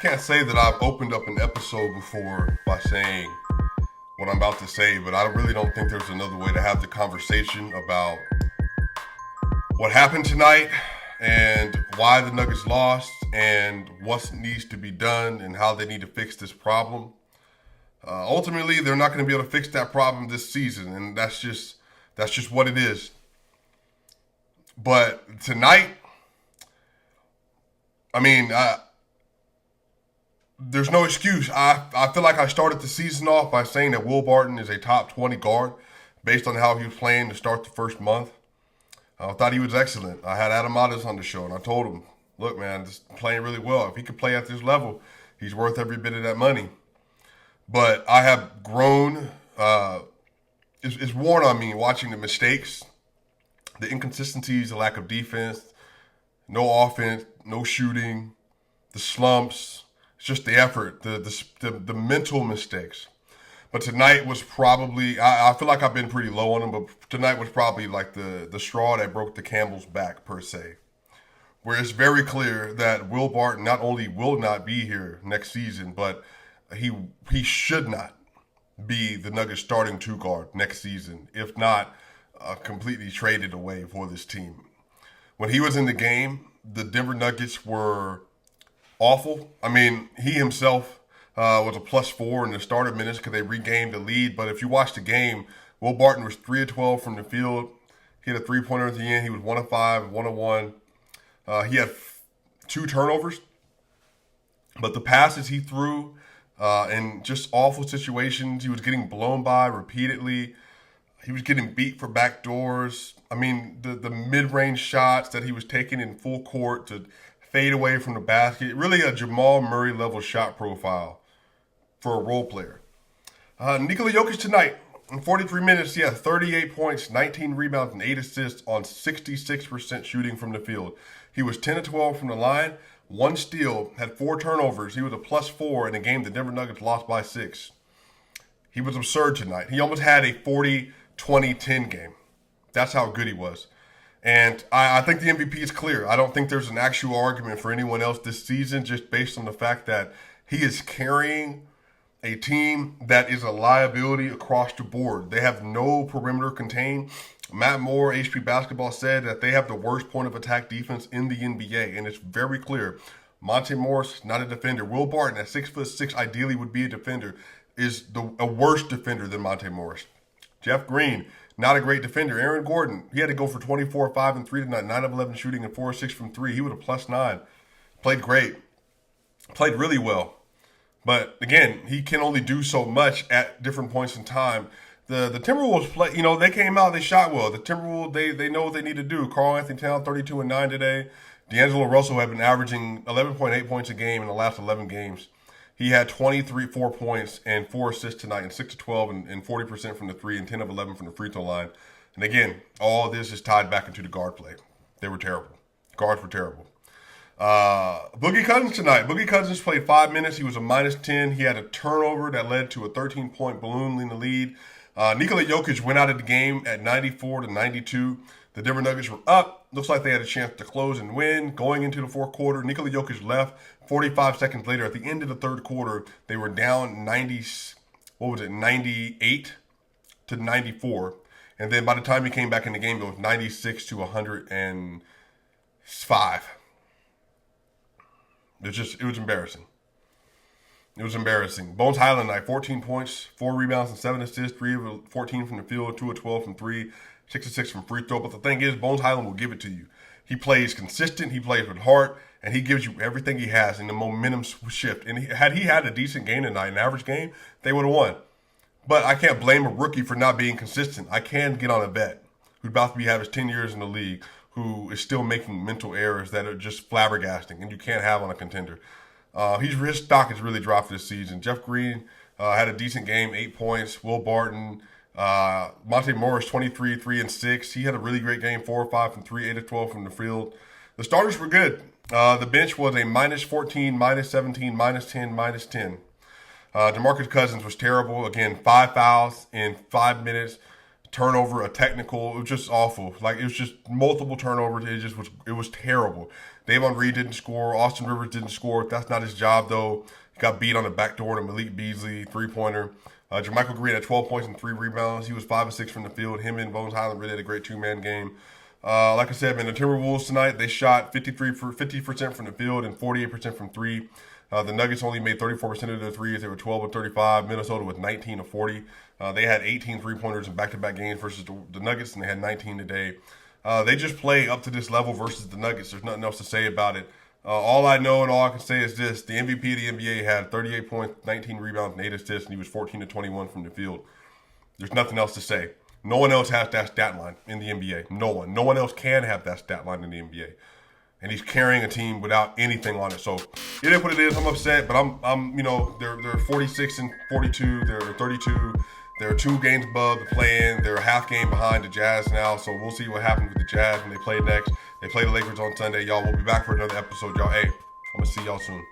can't say that I've opened up an episode before by saying what I'm about to say, but I really don't think there's another way to have the conversation about what happened tonight and why the Nuggets lost and what needs to be done and how they need to fix this problem. Ultimately, they're not going to be able to fix that problem this season, and that's just what it is. But tonight, there's no excuse. I feel like I started the season off by saying that Will Barton is a top 20 guard based on how he was playing to start the first month. I thought he was excellent. I had Adam Madas on the show, and I told him, look, man, this is playing really well. If he can play at this level, he's worth every bit of that money. But I have grown. It's worn on me watching the mistakes, the inconsistencies, the lack of defense, no offense, no shooting, the slumps. It's just the effort, the mental mistakes. But tonight was probably, I feel like I've been pretty low on them, but tonight was probably like the straw that broke the camel's back, per se. Where it's very clear that Will Barton not only will not be here next season, but he should not be the Nuggets starting two guard next season, if not completely traded away for this team. When he was in the game, the Denver Nuggets were awful. I mean, he himself was a +4 in the starter minutes because they regained the lead. But if you watch the game, Will Barton was 3 of 12 from the field. He had a three-pointer at the end. He was 1 of 5, 1 of 1. He had 2 turnovers. But the passes he threw in just awful situations, he was getting blown by repeatedly. He was getting beat for backdoors. I mean, the mid-range shots that he was taking in full court to fade away from the basket. Really a Jamal Murray level shot profile for a role player. Nikola Jokic tonight, in 43 minutes, he had 38 points, 19 rebounds, and 8 assists on 66% shooting from the field. He was 10 of 12 from the line, 1 steal, had 4 turnovers. He was a +4 in a game the Denver Nuggets lost by 6. He was absurd tonight. He almost had a 40-20-10 game. That's how good he was. And I think the MVP is clear. I don't think there's an actual argument for anyone else this season just based on the fact that he is carrying a team that is a liability across the board. They have no perimeter contain. Matt Moore, HP Basketball, said that they have the worst point of attack defense in the NBA, and it's very clear. Monte Morris, not a defender. Will Barton, at 6'6", ideally would be a defender, is a worse defender than Monte Morris. Jeff Green, not a great defender. Aaron Gordon, he had to go for 24, 5, and 3 tonight, 9 of 11 shooting and 4 of 6 from 3. He was a +9. Played great. Played really well. But again, he can only do so much at different points in time. The Timberwolves play, they came out, they shot well. The Timberwolves, they know what they need to do. Karl Anthony Towns, 32 and 9 today. D'Angelo Russell had been averaging 11.8 points a game in the last 11 games. He had 4 points and 4 assists tonight, and 6 of 12 and 40% from the 3 and 10 of 11 from the free throw line. And again, all of this is tied back into the guard play. They were terrible. Guards were terrible. Boogie Cousins tonight. Boogie Cousins played 5 minutes. He was a -10. He had a turnover that led to a 13-point balloon in the lead. Nikola Jokic went out of the game at 94-92. The Denver Nuggets were up. Looks like they had a chance to close and win. Going into the fourth quarter, Nikola Jokic left. 45 seconds later, at the end of the third quarter, they were down 98-94. And then by the time he came back in the game, it was 96-105. It was embarrassing. It was embarrassing. Bones Highland night, 14 points, 4 rebounds, and 7 assists, 3 of 14 from the field, 2 of 12 from 3, 6 of 6 from free throw. But the thing is, Bones Highland will give it to you. He plays consistent, he plays with heart, and he gives you everything he has in the momentum shift. And had he had a decent game tonight, an average game, they would have won. But I can't blame a rookie for not being consistent. I can get on a vet who's about to have his 10 years in the league, who is still making mental errors that are just flabbergasting, and you can't have on a contender. His stock has really dropped this season. Jeff Green had a decent game, 8 points. Will Barton, Monte Morris, 23, 3 and 6. He had a really great game, 4 of 5 from 3, 8 of 12 from the field. The starters were good. The bench was a -14, -17, -10, -10. DeMarcus Cousins was terrible. Again, 5 fouls in 5 minutes. turnover, a technical. It was just awful. Like, it was just multiple turnovers. It was terrible. Davon Reed didn't score. Austin Rivers didn't score. That's not his job, though. He got beat on the backdoor to Malik Beasley, three-pointer. Jermichael Green had 12 points and 3 rebounds. He was 5 of 6 from the field. Him and Bones Highland really had a great two-man game. Like I said, man, the Timberwolves tonight, they shot 50% from the field and 48% from three. The Nuggets only made 34% of their threes. They were 12 of 35. Minnesota was 19 of 40. They had 18 three-pointers in back-to-back games versus the Nuggets, and they had 19 today. They just play up to this level versus the Nuggets. There's nothing else to say about it. All I know and all I can say is this. The MVP of the NBA had 38 points, 19 rebounds, and 8 assists, and he was 14 to 21 from the field. There's nothing else to say. No one else has that stat line in the NBA. No one. No one else can have that stat line in the NBA. And he's carrying a team without anything on it. So it is what it is. I'm upset, but I'm they're 46 and 42. They're 32. They're 2 games above the play-in. They're a half game behind the Jazz now. So we'll see what happens with the Jazz when they play next. They play the Lakers on Sunday. Y'all, we'll be back for another episode. Y'all, hey, I'm gonna see y'all soon.